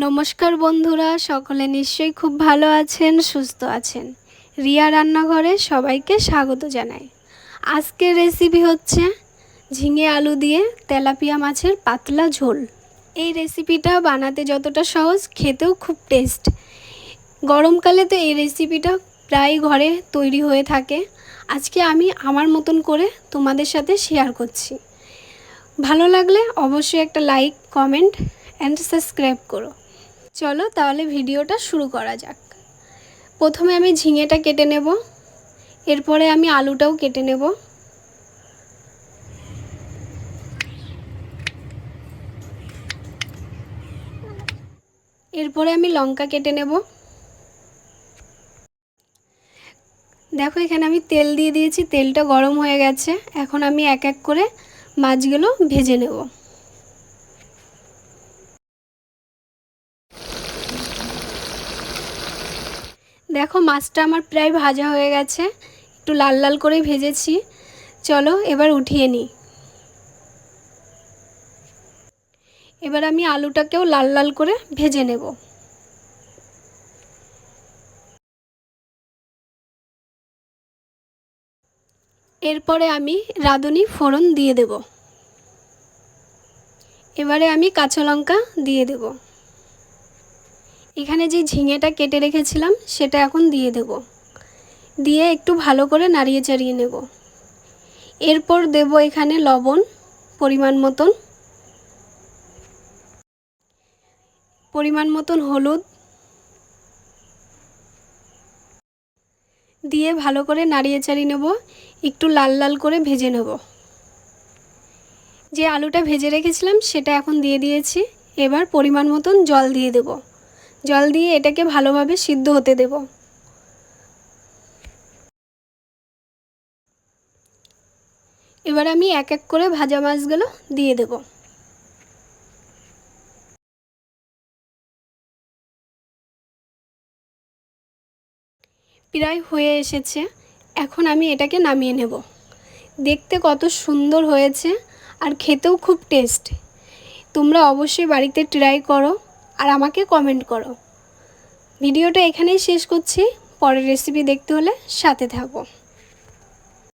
নমস্কার বন্ধুরা, সকলে নিশ্চয়ই খুব ভালো আছেন, সুস্থ আছেন। রিয়া রান্নাঘরে সবাইকে স্বাগত জানাই। আজকের রেসিপি হচ্ছে ঝিঙে আলু দিয়ে তেলাপিয়া মাছের পাতলা ঝোল। এই রেসিপিটা বানাতে যতটা সহজ, খেতেও খুব টেস্ট। গরমকালে তো এই রেসিপিটা প্রায় ঘরে তৈরি হয়ে থাকে। আজকে আমি আমার মতন করে তোমাদের সাথে শেয়ার করছি। ভালো লাগলে অবশ্যই একটা লাইক, কমেন্ট অ্যান্ড সাবস্ক্রাইব করো। চলো তাহলে ভিডিওটা শুরু করা যাক। প্রথমে আমি ঝিঙেটা কেটে নেব, এরপরে আমি আলুটাও কেটে নেব। এরপরে আমি লঙ্কা কেটে নেব। দেখো এখানে আমি তেল দিয়ে দিয়েছি, তেলটা গরম হয়ে গেছে। এখন আমি এক এক করে মাছগুলো ভেজে নেব। দেখো মাছটা আমার প্রায় ভাজা হয়ে গেছে, একটু লাল লাল করে ভেজেছি। চলো এবার উঠিয়ে নিই। এবার আমি আলুটাকেও লাল লাল করে ভেজে নেব। এরপরে আমি রাঁধুনি ফোড়ন দিয়ে দেব। এবারে আমি কাঁচা লঙ্কা দিয়ে দেব। এখানে যে ঝিঙেটা কেটে রেখেছিলাম সেটা এখন দিয়ে দেব। দিয়ে একটু ভালো করে নাড়িয়ে চাড়িয়ে নেব। এরপর দেব এখানে লবণ পরিমাণ মতন হলুদ দিয়ে ভালো করে নাড়িয়ে চাড়িয়ে নেব। একটু লাল লাল করে ভেজে নেব। যে আলুটা ভেজে রেখেছিলাম সেটা এখন দিয়ে দিয়েছি। এবার পরিমাণ মতন জল দিয়ে দেব। জল দিয়ে এটাকে ভালোভাবে সিদ্ধ হতে দেব। এবার আমি এক এক করে ভাজা মাছগুলো দিয়ে দেব। প্রায় হয়ে এসেছে, এখন আমি এটাকে নামিয়ে নেব। দেখতে কত সুন্দর হয়েছে আর খেতেও খুব টেস্ট। তোমরা অবশ্যই বাড়িতে ট্রাই করো আর আমাকে কমেন্ট করো। ভিডিওটা এখানেই শেষ করছি। পরের রেসিপি দেখতে হলে সাথে থাকো।